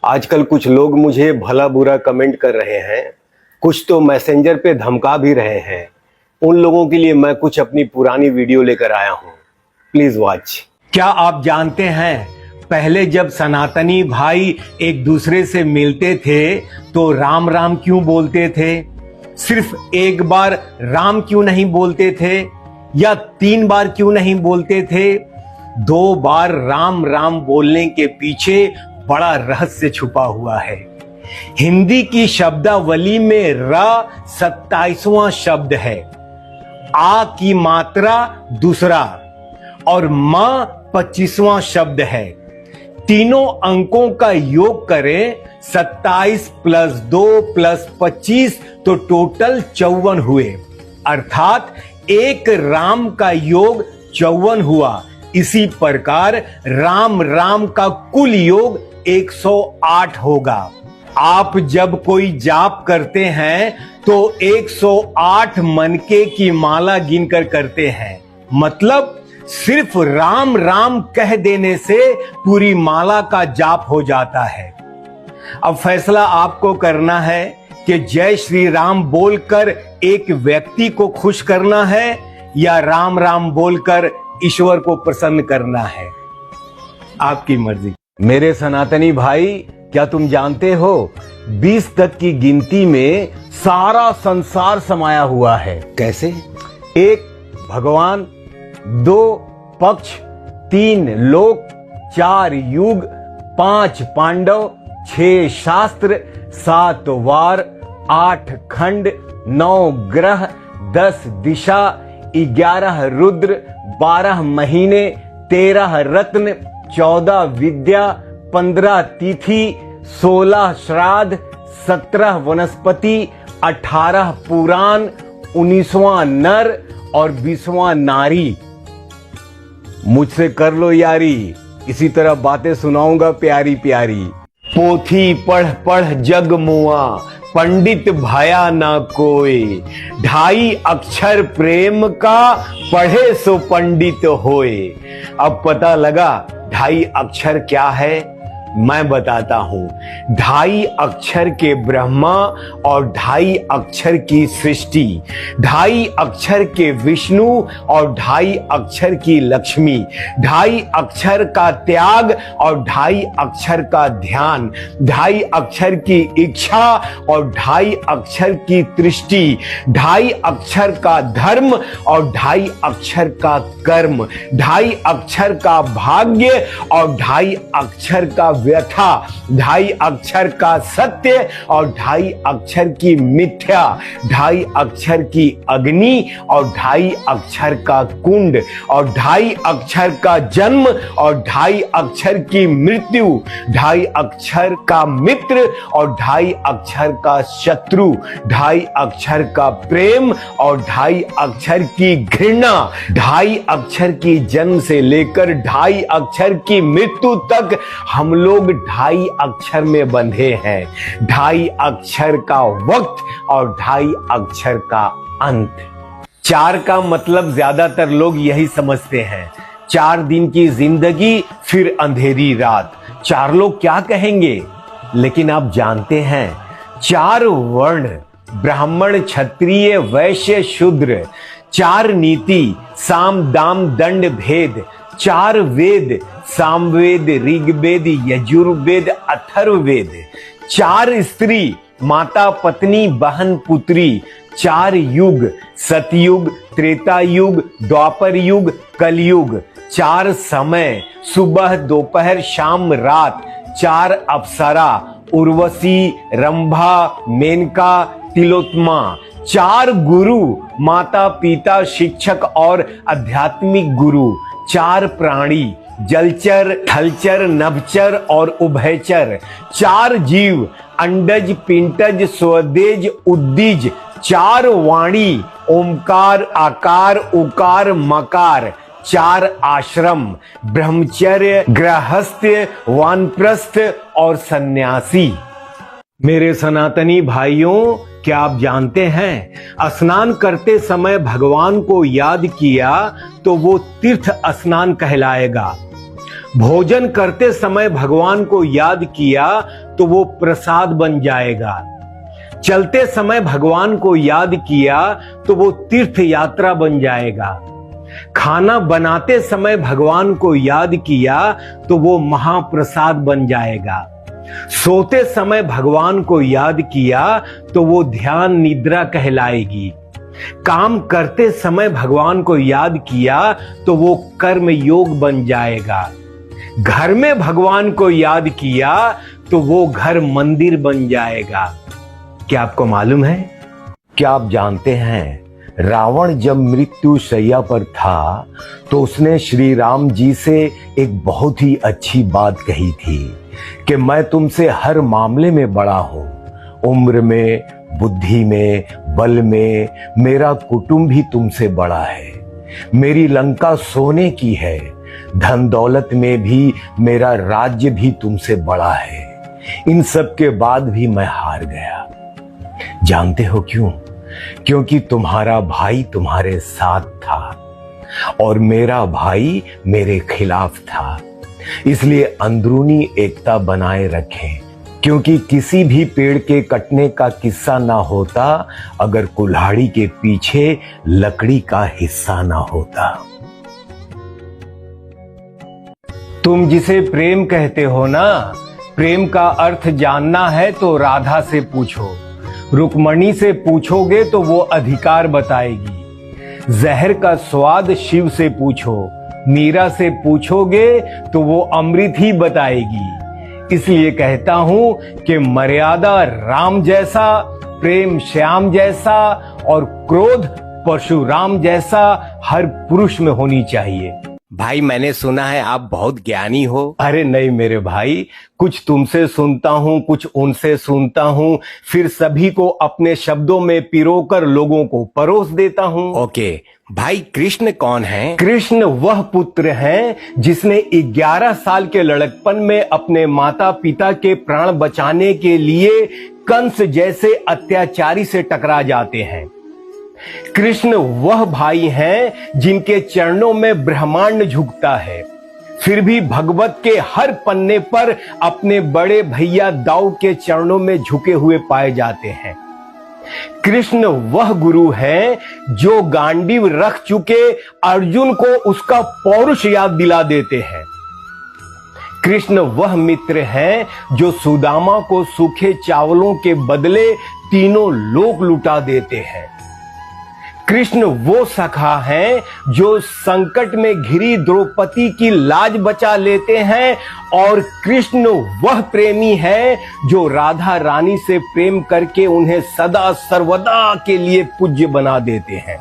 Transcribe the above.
आजकल कुछ लोग मुझे भला बुरा कमेंट कर रहे हैं, कुछ तो मैसेंजर पे धमका भी रहे हैं। उन लोगों के लिए मैं कुछ अपनी पुरानी वीडियो लेकर आया हूं, प्लीज वॉच। क्या आप जानते हैं, पहले जब सनातनी भाई एक दूसरे से मिलते थे तो राम राम क्यों बोलते थे? सिर्फ एक बार राम क्यों नहीं बोलते थे, या 3 बार क्यों नहीं बोलते थे? 2 बार राम राम बोलने के पीछे बड़ा रहस्य छुपा हुआ है। हिंदी की शब्दावली में र 27वां शब्द है, आ की मात्रा दूसरा और म 25वां शब्द है। तीनों अंकों का योग करें 27 + 2 + 25 तो टोटल 54 हुए, अर्थात एक राम का योग 54 हुआ। इसी प्रकार राम राम का कुल योग 108 होगा। आप जब कोई जाप करते हैं तो 108 मनके की माला गिनकर करते हैं, मतलब सिर्फ राम राम कह देने से पूरी माला का जाप हो जाता है। अब फैसला आपको करना है कि जय श्री राम बोलकर एक व्यक्ति को खुश करना है या राम राम बोलकर ईश्वर को प्रसन्न करना है, आपकी मर्जी। मेरे सनातनी भाई, क्या तुम जानते हो 20 तक की गिनती में सारा संसार समाया हुआ है। कैसे? 1 भगवान, 2 पक्ष, 3 लोक, 4 युग, 5 पांडव, 6 शास्त्र, 7 वार, 8 खंड, 9 ग्रह, 10 दिशा, 11 रुद्र, 12 महीने, 13 रत्न, 14 विद्या, 15 तिथि, 16 श्राद्ध, 17 वनस्पति, 18 पुराण, 19वां नर और 20वां नारी। मुझसे कर लो यारी, इसी तरह बातें सुनाऊंगा प्यारी प्यारी। पोथी पढ़ पढ़ जग मुआ, पंडित भया ना कोई, 2.5 अक्षर प्रेम का, पढ़े सो पंडित होए। अब पता लगा 2.5 अक्षर क्या है? मैं बताता हूं। 2.5 अक्षर के ब्रह्मा और 2.5 अक्षर की सृष्टि, 2.5 अक्षर के विष्णु और 2.5 अक्षर की लक्ष्मी, 2.5 अक्षर का त्याग और 2.5 अक्षर का ध्यान, 2.5 अक्षर की इच्छा और 2.5 अक्षर की दृष्टि, 2.5 अक्षर का धर्म और 2.5 अक्षर का कर्म, 2.5 अक्षर का भाग्य और 2.5 अक्षर का व्यथा, 2.5 अक्षर का सत्य और 2.5 अक्षर की मिथ्या, 2.5 अक्षर की अग्नि और 2.5 अक्षर का कुंड और 2.5 अक्षर का जन्म और 2.5 अक्षर की मृत्यु, 2.5 अक्षर का मित्र और 2.5 अक्षर का शत्रु, 2.5 अक्षर का प्रेम और 2.5 अक्षर की घृणा, 2.5 अक्षर की जन्म से लेकर 2.5 अक्षर की मृत्यु तक हम लोग 2.5 अक्षर में बंधे हैं। 2.5 अक्षर का वक्त और 2.5 अक्षर का अंत। 4 का मतलब ज्यादातर लोग यही समझते हैं, 4 दिन की जिंदगी फिर अंधेरी रात। 4 लोग क्या कहेंगे? लेकिन आप जानते हैं 4 वर्ण, ब्राह्मण, क्षत्रिय, वैश्य, शूद्र, 4 नीति, साम दाम दंड भेद, 4 वेद, सामवेद, ऋग्वेद, यजुर्वेद, अथर्ववेद, 4 स्त्री, माता, पत्नी, बहन, पुत्री, 4 युग, सतयुग, त्रेता युग, द्वापर युग, कलयुग, 4 समय, सुबह, दोपहर, शाम, रात, 4 अप्सरा, उर्वशी, रंभा, मेनका, तिलोत्तमा, 4 गुरु, माता, पिता, शिक्षक और आध्यात्मिक गुरु, 4 प्राणी, जलचर, थलचर, नभचर और उभयचर, 4 जीव, अंडज, पिंडज, स्वदेज, उद्दीज, 4 वाणी, ओमकार, आकार, उकार, मकार, 4 आश्रम, ब्रह्मचर्य, गृहस्थ्य, वानप्रस्थ और सन्यासी। मेरे सनातनी भाइयों, क्या आप जानते हैं स्नान करते समय भगवान को याद किया तो वो तीर्थ स्नान कहलाएगा। भोजन करते समय भगवान को याद किया तो वो प्रसाद बन जाएगा। चलते समय भगवान को याद किया तो वो तीर्थ यात्रा बन जाएगा। खाना बनाते समय भगवान को याद किया तो वो महाप्रसाद बन जाएगा। सोते समय भगवान को याद किया तो वो ध्यान निद्रा कहलाएगी। काम करते समय भगवान को याद किया तो वो कर्म योग बन जाएगा। घर में भगवान को याद किया तो वो घर मंदिर बन जाएगा। क्या आपको मालूम है? क्या आप जानते हैं, रावण जब मृत्यु शैया पर था तो उसने श्री राम जी से एक बहुत ही अच्छी बात कही थी कि मैं तुमसे हर मामले में बड़ा हूं, उम्र में, बुद्धि में, बल में मेरा कुटुंब भी तुमसे बड़ा है। मेरी लंका सोने की है, धन दौलत में भी मेरा राज्य भी तुमसे बड़ा है। इन सब के बाद भी मैं हार गया। जानते हो क्यों? क्योंकि तुम्हारा भाई तुम्हारे साथ था और मेरा भाई मेरे खिलाफ था। इसलिए अंदरूनी एकता बनाए रखें, क्योंकि किसी भी पेड़ के कटने का किस्सा ना होता अगर कुल्हाड़ी के पीछे लकड़ी का हिस्सा ना होता। तुम जिसे प्रेम कहते हो ना, प्रेम का अर्थ जानना है तो राधा से पूछो, रुक्मणी से पूछोगे तो वो अधिकार बताएगी। जहर का स्वाद शिव से पूछो, मीरा से पूछोगे तो वो अमृत ही बताएगी। इसलिए कहता हूं कि मर्यादा राम जैसा, प्रेम श्याम जैसा और क्रोध परशुराम जैसा हर पुरुष में होनी चाहिए। भाई मैंने सुना है आप बहुत ज्ञानी हो। अरे नहीं मेरे भाई, कुछ तुमसे सुनता हूँ, कुछ उनसे सुनता हूँ, फिर सभी को अपने शब्दों में पिरोकर लोगों को परोस देता हूँ। ओके भाई, कृष्ण कौन है? कृष्ण वह पुत्र है जिसने 11 साल के लड़कपन में अपने माता पिता के प्राण बचाने के लिए कंस जैसे अत्याचारी से टकरा जाते हैं। कृष्ण वह भाई हैं जिनके चरणों में ब्रह्मांड झुकता है, फिर भी भगवत के हर पन्ने पर अपने बड़े भैया दाऊ के चरणों में झुके हुए पाए जाते हैं। कृष्ण वह गुरु हैं जो गांडीव रख चुके अर्जुन को उसका पौरुष याद दिला देते हैं। कृष्ण वह मित्र हैं जो सुदामा को सूखे चावलों के बदले तीनों लोक लुटा देते हैं। कृष्ण वो सखा हैं जो संकट में घिरी द्रौपदी की लाज बचा लेते हैं और कृष्ण वह प्रेमी है जो राधा रानी से प्रेम करके उन्हें सदा सर्वदा के लिए पूज्य बना देते हैं।